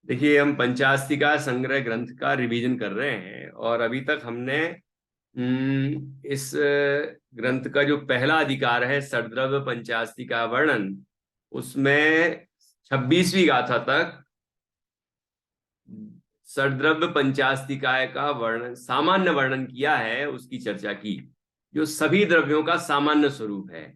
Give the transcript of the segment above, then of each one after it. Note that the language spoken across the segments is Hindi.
देखिए, हम पंचास्तिका संग्रह ग्रंथ का रिवीजन कर रहे हैं और अभी तक हमने इस ग्रंथ का जो पहला अधिकार है षड्द्रव्य पंचास्तिका वर्णन, उसमें 26वीं गाथा तक षड्द्रव्य पंचास्तिकाय का वर्णन, सामान्य वर्णन किया है, उसकी चर्चा की। जो सभी द्रव्यों का सामान्य स्वरूप है,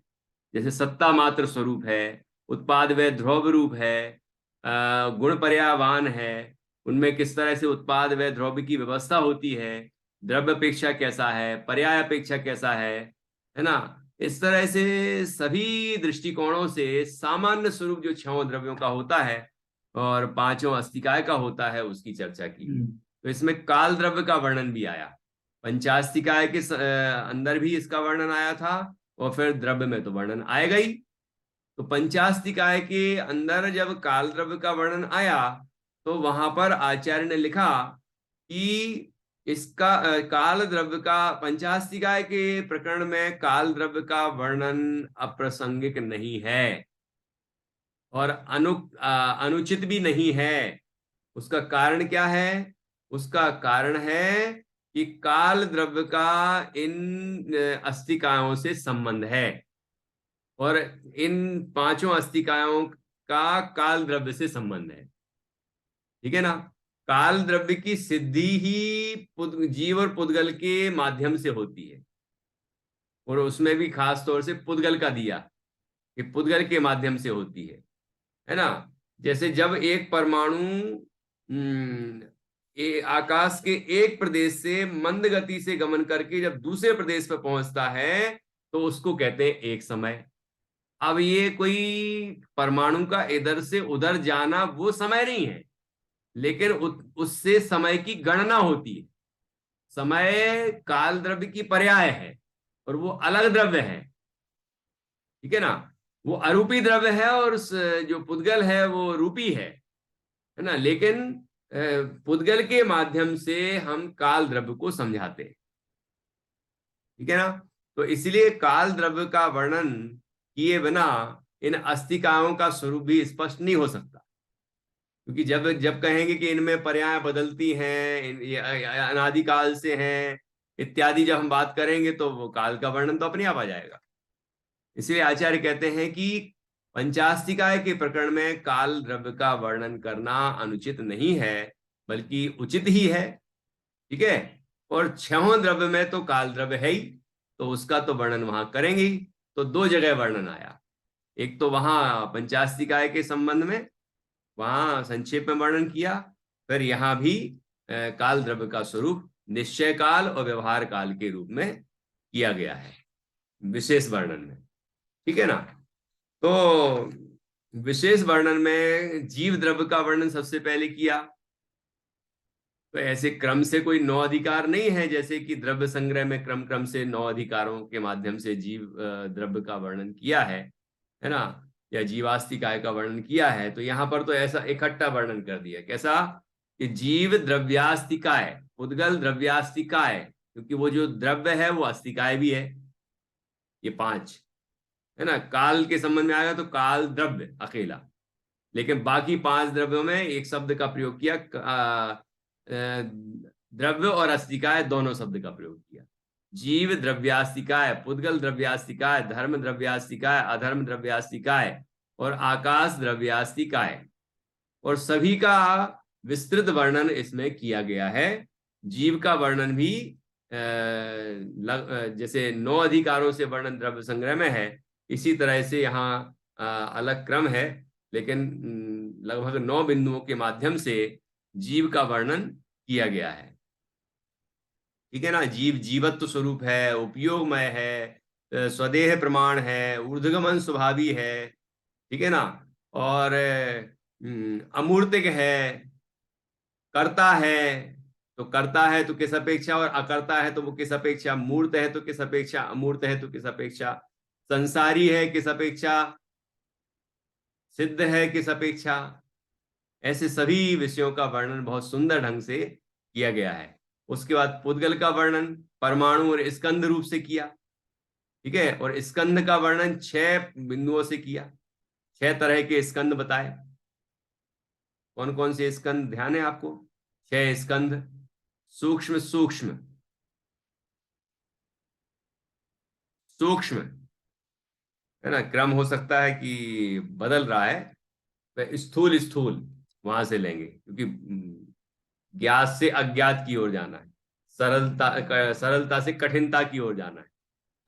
जैसे सत्ता मात्र स्वरूप है, उत्पाद व ध्रुव रूप है, गुण पर्यायवान है, उनमें किस तरह से उत्पाद व ध्रुव की व्यवस्था होती है, द्रव्य अपेक्षा कैसा है, पर्याय अपेक्षा कैसा है ना। इस तरह से सभी दृष्टिकोणों से सामान्य स्वरूप जो छहों द्रव्यों का होता है और पांचों अस्तिकाय का होता है, उसकी चर्चा की। तो इसमें काल द्रव्य का वर्णन भी आया। पंचास्तिकाय के अंदर भी इसका वर्णन आया था, और फिर द्रव्य में तो वर्णन आएगा ही। तो पंचास्तिकाय के अंदर जब काल द्रव्य का वर्णन आया, तो वहां पर आचार्य ने लिखा कि इसका काल द्रव्य का, पंचास्तिकाय के प्रकरण में काल द्रव्य का वर्णन अप्रासंगिक नहीं है और अनुचित भी नहीं है। उसका कारण क्या है? उसका कारण है कि काल द्रव्य का इन अस्तिकायों से संबंध है, और इन पांचों अस्तिकायों का काल द्रव्य से संबंध है। ठीक है ना। काल द्रव्य की सिद्धि ही जीव और पुद्गल के माध्यम से होती है, और उसमें भी खास तौर से पुद्गल का दिया कि पुद्गल के माध्यम से होती है ना। जैसे जब एक परमाणु आकाश के एक प्रदेश से मंद गति से गमन करके जब दूसरे प्रदेश पर पहुंचता है, तो उसको कहते हैं एक समय। अब ये कोई परमाणु का इधर से उधर जाना वो समय नहीं है, लेकिन उससे समय की गणना होती है। समय काल द्रव्य की पर्याय है, और वो अलग द्रव्य है। ठीक है ना। वो अरूपी द्रव्य है, और जो पुद्गल है वो रूपी है ना। लेकिन पुद्गल के माध्यम से हम काल द्रव्य को समझाते हैं। ठीक है ना। तो इसलिए काल द्रव्य का वर्णन किए बिना इन अस्तिकाओं का स्वरूप भी स्पष्ट नहीं हो सकता, क्योंकि जब जब कहेंगे कि इनमें पर्याय बदलती हैं, ये अनादिकाल से हैं इत्यादि, जब हम बात करेंगे तो वो काल का वर्णन तो अपने आप आ जाएगा। इसलिए आचार्य कहते हैं कि पंचास्तिकाय के प्रकरण में काल द्रव्य का वर्णन करना अनुचित नहीं है, बल्कि उचित ही है। ठीक है। और छहों द्रव्य में तो काल द्रव्य है ही, तो उसका तो वर्णन वहां करेंगे ही। तो दो जगह वर्णन आया, एक तो वहां पंचास्तिकाय के संबंध में, वहां संक्षेप में वर्णन किया। फिर यहां भी काल द्रव्य का स्वरूप निश्चय काल और व्यवहार काल के रूप में किया गया है, विशेष वर्णन में। ठीक है ना। तो विशेष वर्णन में जीव द्रव्य का वर्णन सबसे पहले किया। तो ऐसे क्रम से कोई 9 अधिकार नहीं है, जैसे कि द्रव्य संग्रह में क्रम क्रम से 9 अधिकारों के माध्यम से जीव द्रव्य का वर्णन किया है ना, या जीवास्तिकाय का वर्णन किया है। तो यहां पर तो ऐसा इकट्ठा वर्णन कर दिया। कैसा? कि जीव द्रव्यास्तिकाय, उद्गल द्रव्यास्तिकाय, क्योंकि वो जो द्रव्य है वो अस्तिकाय भी है। ये पांच है ना। काल के संबंध में आएगा तो काल द्रव्य अकेला, लेकिन बाकी पांच द्रव्यों में एक शब्द का प्रयोग किया, द्रव्य और अस्तिकाय दोनों शब्द का प्रयोग किया। जीव द्रव्यास्तिकाय, पुद्गल द्रव्यास्तिकाय, धर्म द्रव्यास्तिकाय, अधर्म द्रव्यास्तिकाय और आकाश द्रव्यास्तिकाय, और सभी का विस्तृत वर्णन इसमें किया गया है। जीव का वर्णन भी जैसे 9 अधिकारों से वर्णन द्रव्य संग्रह में है, इसी तरह से यहाँ अलग क्रम है, लेकिन लगभग 9 बिंदुओं के माध्यम से जीव का वर्णन किया गया है। ठीक है ना। जीव जीवत्व स्वरूप है, उपयोगमय है, स्वदेह प्रमाण है, ऊर्ध्वगमन स्वभावी है। ठीक है ना। और अमूर्तिक है, करता है। तो करता है तो किस अपेक्षा, और अकर्ता है तो वो किस अपेक्षा, मूर्त है तो किस अपेक्षा, अमूर्त है तो किस अपेक्षा, संसारी है किस अपेक्षा, सिद्ध है किस अपेक्षा। ऐसे सभी विषयों का वर्णन बहुत सुंदर ढंग से किया गया है। उसके बाद पुद्गल का वर्णन परमाणु और स्कंद रूप से किया। ठीक है। और स्कंद का वर्णन 6 बिंदुओं से किया, 6 तरह के स्कंद बताए। कौन कौन से स्कंद ध्यान है आपको? 6 स्कंद। सूक्ष्म सूक्ष्म सूक्ष्म, है ना? क्रम हो सकता है कि बदल रहा है, तो स्थूल स्थूल वहां से लेंगे, क्योंकि ज्ञात से अज्ञात की ओर जाना है, सरलता से कठिनता की ओर जाना है।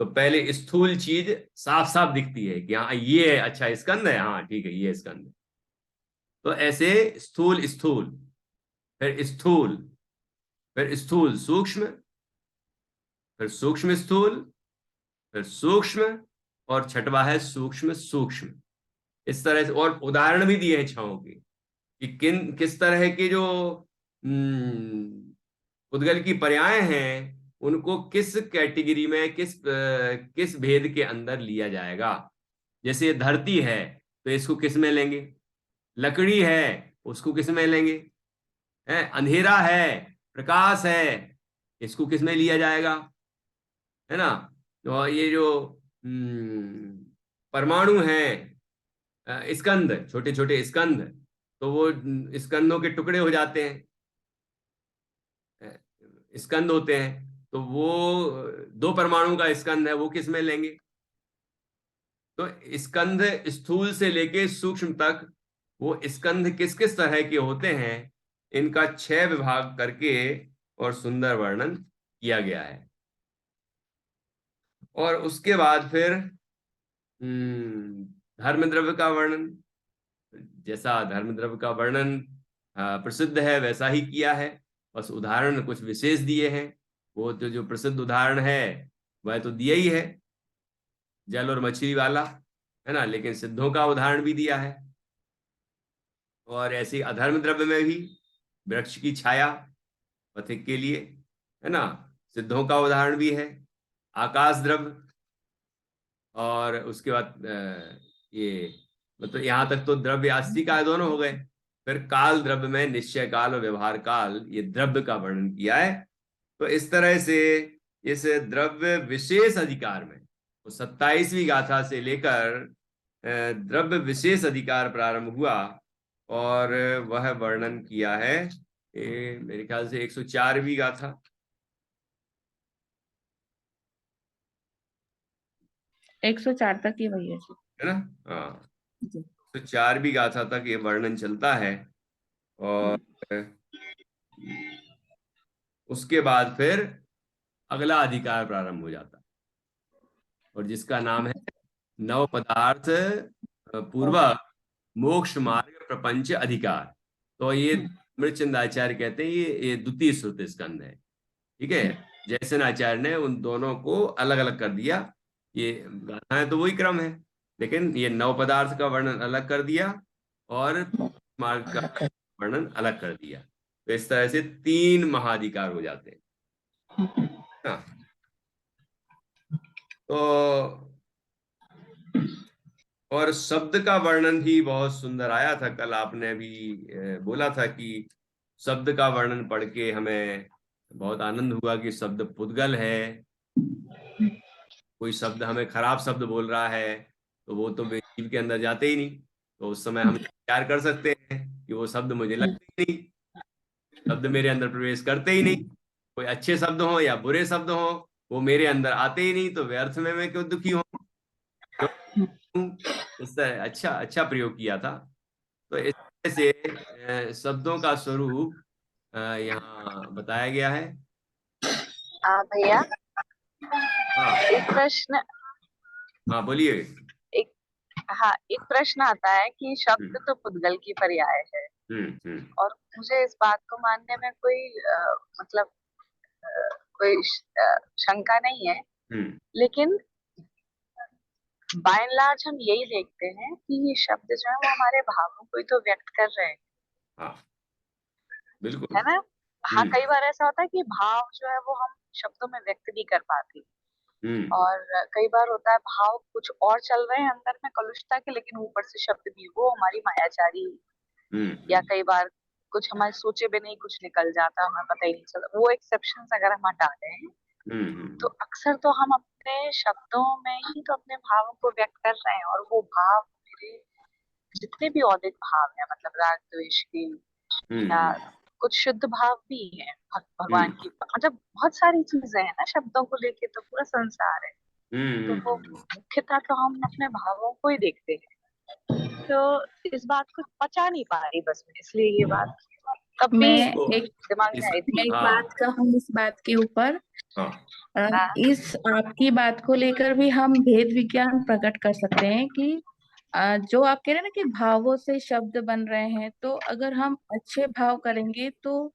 तो पहले स्थूल चीज साफ साफ दिखती है कि हाँ ये है, अच्छा स्कंद है, हाँ ठीक है ये स्कंद है। तो ऐसे स्थूल स्थूल, फिर स्थूल, फिर स्थूल सूक्ष्म, फिर सूक्ष्म स्थूल, फिर सूक्ष्म, और छठवा है सूक्ष्म सूक्ष्म। इस तरह से, और उदाहरण भी दिए हैं छाओं के, कि किस तरह के जो उद्गल की पर्याय हैं उनको किस कैटेगरी में, किस भेद के अंदर लिया जाएगा। जैसे धरती है तो इसको किस में लेंगे, लकड़ी है उसको किस में लेंगे, है अंधेरा है, प्रकाश है, इसको किस में लिया जाएगा, है ना? तो ये जो परमाणु है, स्कंद, छोटे छोटे स्कंद, तो वो स्कंदों के टुकड़े हो जाते हैं, स्कंद होते हैं, तो वो 2 परमाणु का स्कंद है, वो किस में लेंगे? तो स्कंद स्थूल से लेके सूक्ष्म तक वो स्कंद किस किस तरह के होते हैं, इनका 6 विभाग करके और सुंदर वर्णन किया गया है। और उसके बाद फिर धर्म द्रव्य का वर्णन, जैसा धर्म द्रव्य का वर्णन प्रसिद्ध है वैसा ही किया है, बस उदाहरण कुछ विशेष दिए हैं। वो तो जो प्रसिद्ध उदाहरण है वह तो दिया ही है, जल और मछली वाला, है ना? लेकिन सिद्धों का उदाहरण भी दिया है। और ऐसे अधर्म द्रव्य में भी वृक्ष की छाया पथिक के लिए, है ना, सिद्धों का उदाहरण भी है। आकाश द्रव्य, और उसके बाद ये मतलब यहाँ तक तो द्रव्य आस्ति का दोनों हो गए। फिर काल द्रव्य में निश्चय काल और व्यवहार काल, ये द्रव्य का वर्णन किया है। तो इस तरह से इस द्रव्य विशेष अधिकार में तो 27वीं गाथा से लेकर द्रव्य विशेष अधिकार प्रारंभ हुआ, और वह वर्णन किया है मेरे ख्याल से 104वीं गाथा, 104 तक ही वही है जी। है ना? हाँ, तो 4वीं गाथा तक ये वर्णन चलता है। और उसके बाद फिर अगला अधिकार प्रारंभ हो जाता है, और जिसका नाम है नव पदार्थ पूर्वक मोक्ष मार्ग प्रपंच अधिकार। तो ये मृतचंद आचार्य कहते हैं ये द्वितीय श्रुत स्कंद है। ठीक है, जयसेन आचार्य ने उन दोनों को अलग अलग कर दिया। ये गाथाएं तो वही क्रम है, लेकिन ये नव पदार्थ का वर्णन अलग कर दिया और मार्ग का वर्णन अलग कर दिया। तो इस तरह से 3 महाधिकार हो जाते हैं। हाँ, तो और शब्द का वर्णन भी बहुत सुंदर आया था। कल आपने भी बोला था कि शब्द का वर्णन पढ़ के हमें बहुत आनंद हुआ कि शब्द पुद्गल है। कोई शब्द हमें खराब शब्द बोल रहा है तो वो तो जीव के अंदर जाते ही नहीं, तो उस समय हम विचार कर सकते हैं कि वो शब्द मुझे लगते ही नहीं, शब्द मेरे अंदर प्रवेश करते ही नहीं। कोई अच्छे शब्द हो या बुरे शब्द हो, वो मेरे अंदर आते ही नहीं, तो व्यर्थ में मैं क्यों दुखी हूँ? इस तरह अच्छा अच्छा प्रयोग किया था। तो इस तरह से शब्दों का स्वरूप यहाँ बताया गया है। भैया, हाँ एक प्रश्न, हाँ, बोलिए। एक हाँ, एक प्रश्न आता है कि शब्द हम्म तो पुद्गल की पर्याय है, हम्म और मुझे इस बात को मानने में कोई मतलब कोई शंका नहीं है। हम्म। लेकिन बाय एंड लार्ज हम यही देखते हैं कि ये शब्द जो है वो हमारे भावों को ही तो व्यक्त कर रहे हैं, हाँ बिल्कुल। है ना? हाँ, हम्म कई बार ऐसा होता है कि भाव जो है वो हम शब्दों में व्यक्त नहीं कर पाते, हम्म और कई बार होता है भाव कुछ और चल रहे हैं अंदर में कलुषता के, लेकिन ऊपर से शब्द भी वो हमारी मायाचारी, या हम्म कई बार कुछ हमारे सोचे भी नहीं कुछ निकल जाता, हमें पता ही नहीं चलता। वो एक्सेप्शंस अगर हम हटा दें तो हम्म अक्सर तो हम अपने शब्दों में ही तो अपने भावों को व्यक्त कर रहे हैं, और वो भाव मेरे जितने भी औदिक भाव है, मतलब राग द्वेष के या हम्म कुछ शुद्ध भाव भी है, भगवान हम्म की, मतलब बहुत सारी चीजें हैं ना शब्दों को लेके, तो पूरा संसार है। तो वो हम्म। मुख्यतः तो हम अपने भावों को ही देखते हैं। तो इस बात को पचा नहीं पा रही बस मैं, इसलिए ये बात तब भी मैं तो एक दिमाग में इस आई मैं थी। एक बात हाँ कहूँ इस बात के ऊपर। हाँ अ, हाँ। इस आपकी बात को लेकर भी हम भेद विज्ञान प्रकट कर सकते हैं कि जो आप कह रहे हैं ना कि भावों से शब्द बन रहे हैं, तो अगर हम अच्छे भाव करेंगे तो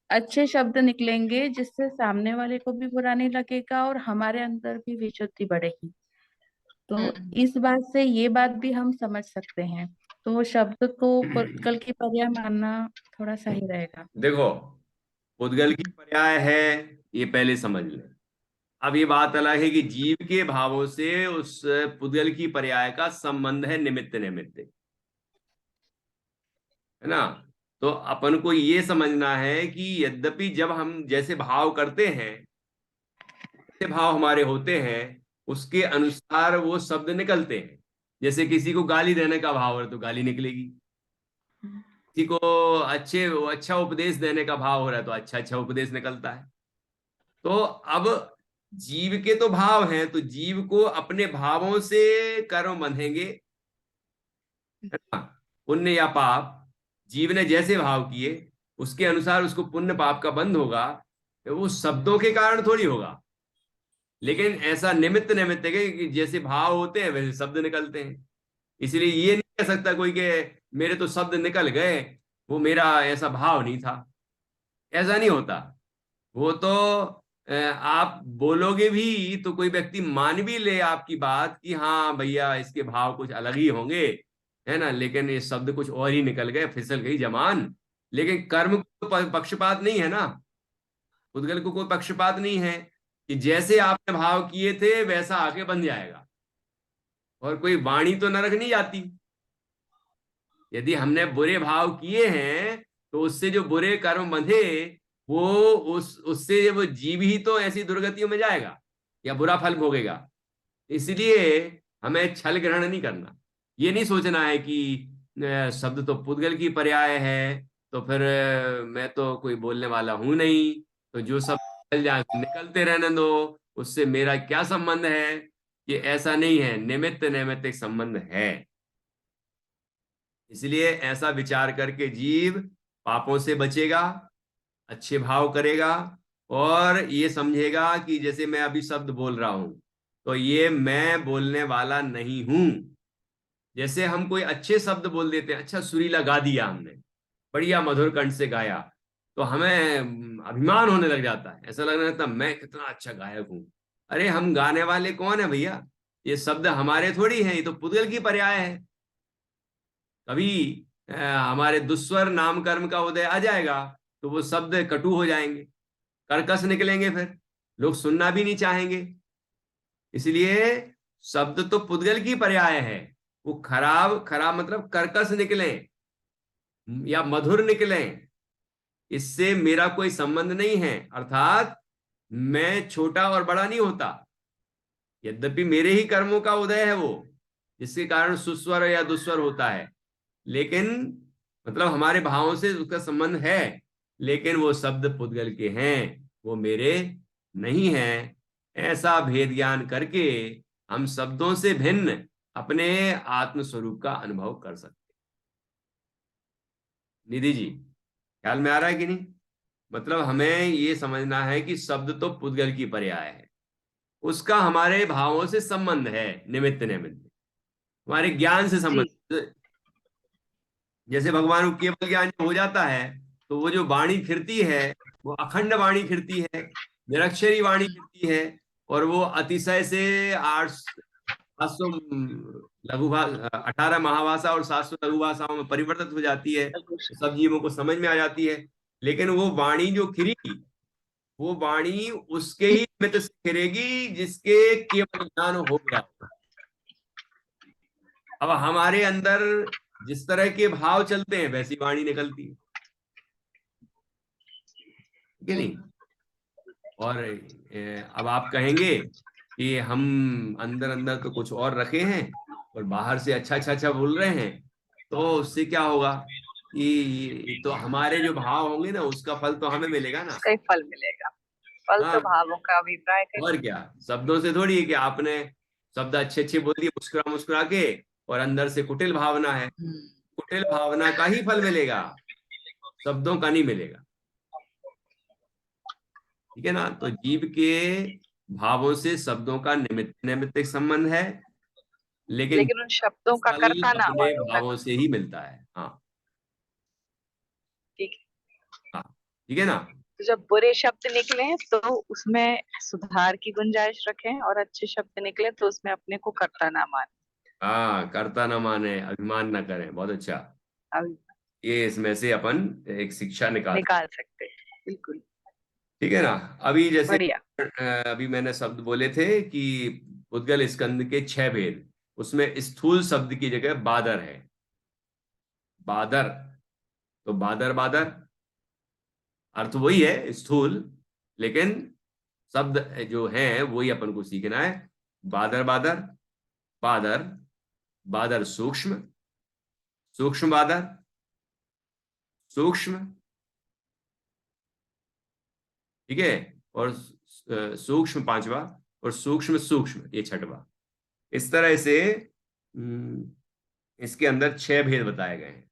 अच्छे शब्द निकलेंगे, जिससे सामने वाले को भी बुरा नहीं लगेगा और हमारे अंदर भी विशुद्धि बढ़ेगी। तो हम्म। इस बात से ये बात भी हम समझ सकते हैं। तो शब्द को कल की पर्याय मानना थोड़ा सही रहेगा। देखो, पुद्गल की पर्याय है, ये पहले समझ ले। अब ये बात अलग है कि जीव के भावों से उस पुद्गल की पर्याय का संबंध है निमित्त निमित्त, है ना। तो अपन को ये समझना है कि यद्यपि जब हम जैसे भाव करते हैं, जैसे भाव हमारे होते हैं, उसके अनुसार वो शब्द निकलते हैं। जैसे किसी को गाली देने का भाव है तो गाली निकलेगी, किसी को अच्छा उपदेश देने का भाव हो रहा है तो अच्छा अच्छा उपदेश निकलता है। तो अब जीव के तो भाव हैं, तो जीव को अपने भावों से कर्म बंधेंगे, है ना। पुण्य या पाप, जीव ने जैसे भाव किए उसके अनुसार उसको पुण्य पाप का बंध होगा। तो वो शब्दों के कारण थोड़ी होगा, लेकिन ऐसा निमित्त निमित्त है कि जैसे भाव होते हैं वैसे शब्द निकलते हैं। इसलिए ये नहीं कह सकता कोई कि मेरे तो शब्द निकल गए, वो मेरा ऐसा भाव नहीं था। ऐसा नहीं होता। वो तो आप बोलोगे भी तो कोई व्यक्ति मान भी ले आपकी बात कि हाँ भैया इसके भाव कुछ अलग ही होंगे, है ना, लेकिन ये शब्द कुछ और ही निकल गए, फिसल गई जबान। लेकिन कर्म को पक्षपात नहीं है ना, उद्गल को कोई पक्षपात नहीं है कि जैसे आपने भाव किए थे वैसा आके बन जाएगा। और कोई वाणी तो नरक नहीं जाती। यदि हमने बुरे भाव किए हैं तो उससे जो बुरे कर्म बंधे, वो उससे वो जीव ही तो ऐसी दुर्गतियों में जाएगा या बुरा फल भोगेगा। इसलिए हमें छल ग्रहण नहीं करना। ये नहीं सोचना है कि शब्द तो पुद्गल की पर्याय है, तो फिर मैं तो कोई बोलने वाला हूं नहीं, तो जो सब निकल जाए निकलते रहने दो, उससे मेरा क्या संबंध है। ये ऐसा नहीं है, निमित्त नैमित्तिक संबंध है। इसलिए ऐसा विचार करके जीव पापों से बचेगा, अच्छे भाव करेगा, और ये समझेगा कि जैसे मैं अभी शब्द बोल रहा हूं तो ये मैं बोलने वाला नहीं हूं। जैसे हम कोई अच्छे शब्द बोल देते हैं, अच्छा सुरीला गा दिया हमने, बढ़िया मधुर कंठ से गाया, तो हमें अभिमान होने लग जाता है, ऐसा लगने लगता है मैं कितना अच्छा गायक हूं। अरे हम गाने वाले कौन है भैया, ये शब्द हमारे थोड़ी हैं, ये तो पुद्गल की पर्याय है। कभी हमारे दुस्वर नाम कर्म का उदय आ जाएगा तो वो शब्द कटु हो जाएंगे, कर्कश निकलेंगे, फिर लोग सुनना भी नहीं चाहेंगे। इसलिए शब्द तो पुद्गल की पर्याय है। वो खराब खराब मतलब कर्कश निकले या मधुर निकले, इससे मेरा कोई संबंध नहीं है। अर्थात मैं छोटा और बड़ा नहीं होता, यद्यपि मेरे ही कर्मों का उदय है वो, जिसके कारण सुस्वर या दुस्वर होता है, लेकिन मतलब हमारे भावों से उसका संबंध है, लेकिन वो शब्द पुद्गल के हैं, वो मेरे नहीं हैं। ऐसा भेद ज्ञान करके हम शब्दों से भिन्न अपने आत्म स्वरूप का अनुभव कर सकते हैं। निधि जी, ख्याल में आ रहा है कि नहीं। मतलब हमें ये समझना है कि शब्द तो पुद्गल की पर्याय है, उसका हमारे भावों से संबंध है, निमित्त निमित्त हमारे ज्ञान से जी। संबंध। जैसे भगवान को केवल ज्ञान जब हो जाता है तो वो जो वाणी फिरती है वो अखंड वाणी फिरती है, निरक्षरी वाणी फिरती है, और वो अतिशय से 800 लघु भाषा, 18 महाभाषा और 700 लघु भाषाओं में परिवर्तित हो जाती है, तो सब जीवों को समझ में आ जाती है। लेकिन वो वाणी जो खिरी, वो वाणी उसके ही निमित्त से फिरेगी जिसके केवल ज्ञान हो गया। अब हमारे अंदर जिस तरह के भाव चलते हैं वैसी वाणी निकलती है कि नहीं। और अब आप कहेंगे कि हम अंदर अंदर तो कुछ और रखे हैं और बाहर से अच्छा अच्छा अच्छा बोल रहे हैं, तो उससे क्या होगा कि तो हमारे जो भाव होंगे ना उसका फल तो हमें मिलेगा ना। उसका ही फल मिलेगा। फल तो हाँ, भावों का अभिप्राय का ही और क्या, शब्दों से थोड़ी है कि आपने शब्द अच्छे अच्छे बोल दिए मुस्कुरा मुस्कुरा के और अंदर से कुटिल भावना है, कुटिल भावना का ही फल मिलेगा, शब्दों का नहीं मिलेगा। ठीक है ना। तो जीव के भावों से शब्दों का निमित्त नैमित्तिक संबंध है, लेकिन लेकिन उन शब्दों का फल कर्ता ना अपने मानूं मैं। भावों से ही मिलता है। हाँ। ठीक है। हाँ, ठीक है ना। तो जब बुरे शब्द निकले तो उसमें सुधार की गुंजाइश रखें, और अच्छे शब्द निकले तो उसमें अपने को कर्ता ना माने। हाँ, कर्ता न माने, अभिमान न करें, बहुत अच्छा। अब ये इसमें से अपन एक शिक्षा निकाल। निकाल सकते हैं, बिल्कुल। ठीक है ना। अभी जैसे बढ़िया। अभी मैंने शब्द बोले थे कि उद्गल स्कंद के 6 भेद, उसमें स्थूल शब्द की जगह बादर है। बादर, तो बादर बादर अर्थ वही है स्थूल, लेकिन शब्द जो है वही अपन को सीखना है। बादर बादर, बादर, बादर सूक्ष्म, सूक्ष्म बादर, सूक्ष्म, ठीक है, और सूक्ष्म पांचवा, और सूक्ष्म सूक्ष्म ये छठवा। इस तरह से इसके अंदर 6 भेद बताए गए हैं।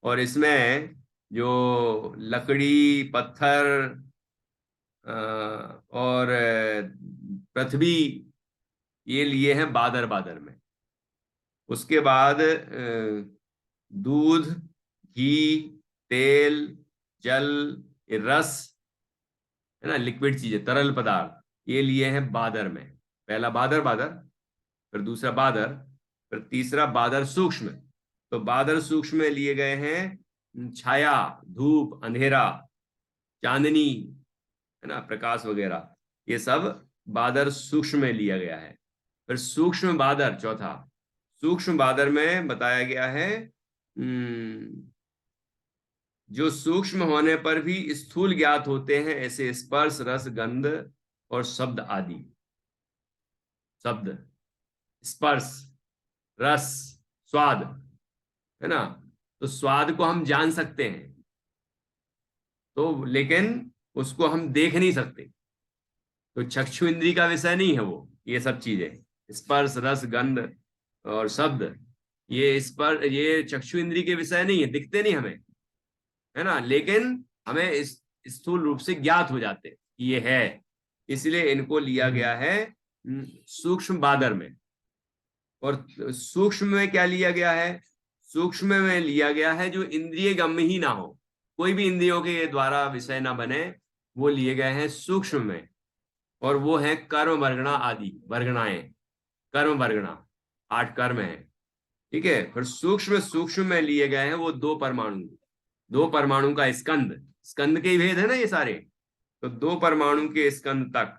और इसमें जो लकड़ी, पत्थर और पृथ्वी, ये लिए हैं बादर बादर में। उसके बाद दूध, घी, तेल, जल, ये रस है ना, लिक्विड चीजें, तरल पदार्थ, ये लिए हैं बादर में। पहला बादर बादर, फिर दूसरा बादर, फिर तीसरा बादर सूक्ष्म। तो बादर सूक्ष्म में लिए गए हैं छाया, धूप, अंधेरा, चांदनी, है ना, प्रकाश वगैरह, ये सब बादर सूक्ष्म में लिया गया है। फिर सूक्ष्म बादर चौथा, सूक्ष्म बादर में बताया गया है जो सूक्ष्म होने पर भी स्थूल ज्ञात होते हैं, ऐसे स्पर्श, रस, गंध और शब्द आदि। शब्द, स्पर्श, रस, स्वाद, है ना। तो स्वाद को हम जान सकते हैं, तो लेकिन उसको हम देख नहीं सकते। तो चक्षु इंद्री का विषय नहीं है वो, ये सब चीजें स्पर्श, रस, गंध और शब्द, ये चक्षु इंद्री के विषय नहीं है, दिखते नहीं हमें, है ना, लेकिन हमें इस स्थूल रूप से ज्ञात हो जाते कि ये है। इसलिए इनको लिया गया है सूक्ष्म बादर में। और सूक्ष्म में क्या लिया गया है? सूक्ष्म में लिया गया है जो इंद्रिय गम्य ही ना हो, कोई भी इंद्रियों के द्वारा विषय ना बने, वो लिए गए हैं सूक्ष्म में। और वो है कर्म वर्गणा आदि, वर्गणाएं, कर्म वर्गणा, 8 कर्म है। ठीक है। फिर सूक्ष्म सूक्ष्म में लिए गए हैं वो 2 परमाणु, 2 परमाणु का स्कंद, स्कंद के ही भेद है ना ये सारे। तो 2 परमाणु के स्कंद तक,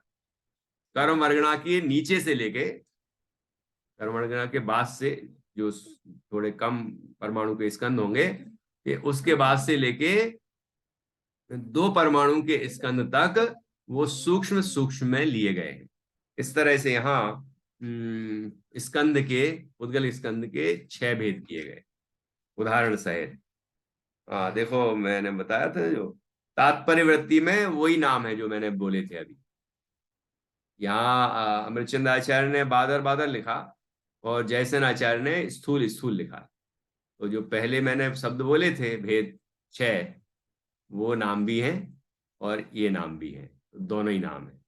कर्म वर्गणा के नीचे से लेके, कर्म वर्गणा के बाद से जो थोड़े कम परमाणु के स्कंद होंगे, ये उसके बाद से लेके 2 परमाणु के स्कंद तक वो सूक्ष्म सूक्ष्म में लिए गए हैं। इस तरह से यहाँ स्कंद के, उद्गल स्कंद के 6 भेद किए गए उदाहरण सहित। हाँ देखो, मैंने बताया था जो तात्पर्य वृत्ति में वही नाम है जो मैंने बोले थे अभी। यहाँ अमृतचंद आचार्य ने बादर बादर लिखा और जयसेन आचार्य ने स्थूल स्थूल लिखा। तो जो पहले मैंने शब्द बोले थे भेद 6, वो नाम भी हैं और ये नाम भी है, दोनों ही नाम है,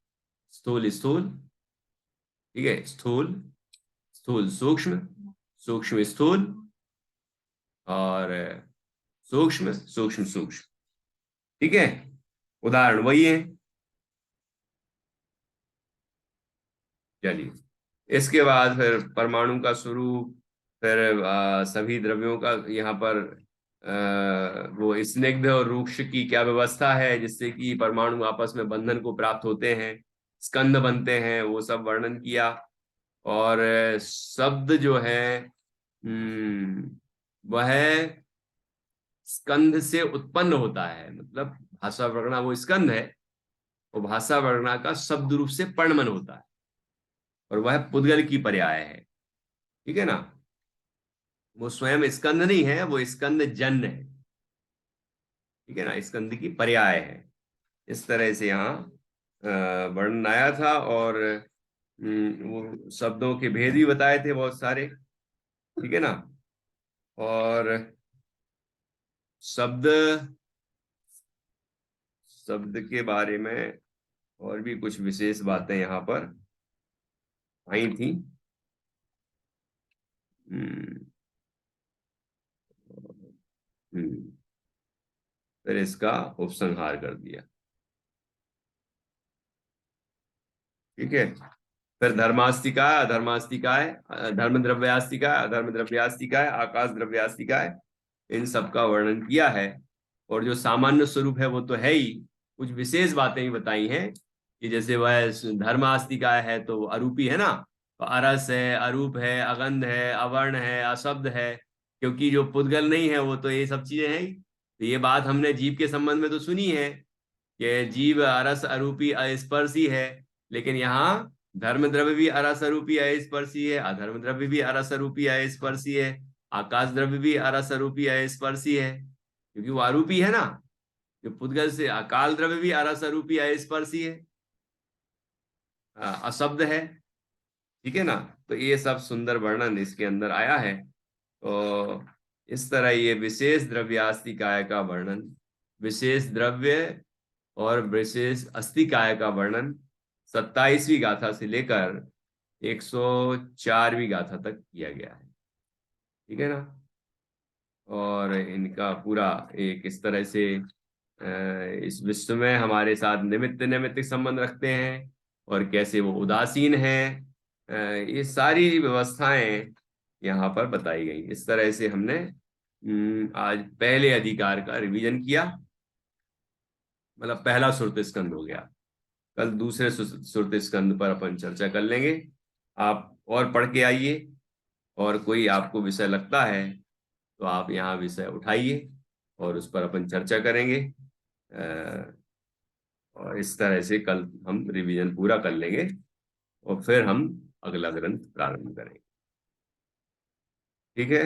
स्थूल स्थूल, ठीक है, स्थूल, स्थूल सूक्ष्म, सूक्ष्म स्थूल, और सूक्ष्म सूक्ष्म सूक्ष्म। ठीक है, उदाहरण वही है। चलिए, इसके बाद फिर परमाणु का स्वरूप, फिर सभी द्रव्यों का यहाँ पर वो स्निग्ध और रूक्ष की क्या व्यवस्था है जिससे कि परमाणु आपस में बंधन को प्राप्त होते हैं, स्कंद बनते हैं, वो सब वर्णन किया। और शब्द जो है वह स्कंद से उत्पन्न होता है, मतलब भाषा वर्णा वो स्कंद है, वो भाषा वर्णा का शब्द रूप से पर्णमन होता है, और वह पुद्गल की पर्याय है। ठीक है ना। वो स्वयं स्कंद नहीं है, वो स्कंद जन्य है, ठीक है ना, स्कंद की पर्याय है। इस तरह से यहाँ वर्णन आया था। और वो शब्दों के भेद भी बताए थे बहुत सारे, ठीक है ना। और शब्द शब्द के बारे में और भी कुछ विशेष बातें यहाँ पर आई थी। हम्म, हम्म, फिर इसका उपसंहार कर दिया, ठीक है। फिर धर्मास्तिकाय, अधर्मास्तिकाय, धर्म द्रव्यास्तिकाय, अधर्म द्रव्यास्तिकाय, आकाश द्रव्यास्तिकाय, इन सब का वर्णन किया है। और जो सामान्य स्वरूप है वो तो है ही, कुछ विशेष बातें भी बताई हैं कि जैसे वह धर्म आस्तिकाय है तो वो अरूपी है ना, तो अरस है, अरूप है, अगंध है, अवर्ण है, अशब्द है, क्योंकि जो पुद्गल नहीं है वो तो ये सब चीजें हैं ही। तो ये बात हमने जीव के संबंध में तो सुनी है कि जीव अरस अरूपी अस्पर्शी है, लेकिन यहाँ धर्म द्रव्य भी अरस अरूपी अस्पर्शी है, अधर्म द्रव्य भी अरस अरूपी अस्पर्शी है, आकाश द्रव्य भी अरस अरूपी अस्पर्शी है, क्योंकि वो अरूपी है ना। जो पुद्गल से अकाल द्रव्य भी अरस अरूपी अस्पर्शी है, अशब्द है, ठीक है ना। तो ये सब सुंदर वर्णन इसके अंदर आया है। तो इस तरह ये विशेष द्रव्यास्तिकाय का वर्णन, विशेष द्रव्य और विशेष अस्तिकाय का वर्णन 27वीं गाथा से लेकर 104वीं गाथा तक किया गया है, ठीक है ना। और इनका पूरा एक इस तरह से इस विश्व में हमारे साथ निमित्त नैमित्तिक संबंध रखते हैं और कैसे वो उदासीन हैं, ये सारी व्यवस्थाएं यहाँ पर बताई गई। इस तरह से हमने आज पहले अधिकार का रिवीजन किया, मतलब पहला सुर्त स्कंद हो गया। कल दूसरे सुर्त स्कंद पर अपन चर्चा कर लेंगे। आप और पढ़ के आइए, और कोई आपको विषय लगता है तो आप यहाँ विषय उठाइए और उस पर अपन चर्चा करेंगे। और इस तरह से कल हम रिवीजन पूरा कर लेंगे और फिर हम अगला ग्रंथ प्रारंभ करेंगे, ठीक है।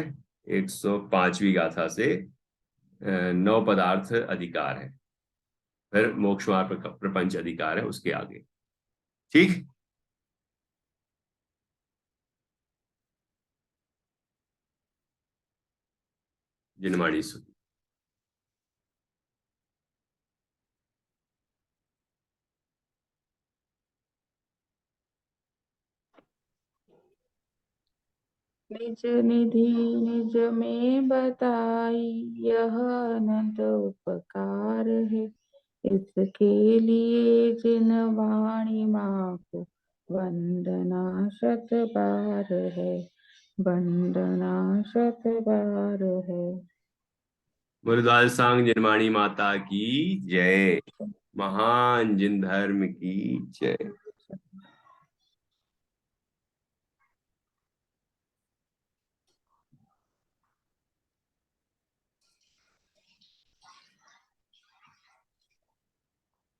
105वीं गाथा से 9 पदार्थ अधिकार है, फिर मोक्ष मार्ग प्रपंच अधिकार है उसके आगे, ठीक। जिनवाणी सुन। निज निधि निज में बताई, यह अनंत उपकार है। इसके लिए जिन वाणी माँ को वंदना शत बार है, वंदना शत बार है। मुरदास सांग जिनवाणी माता की जय। महान जिन धर्म की जय।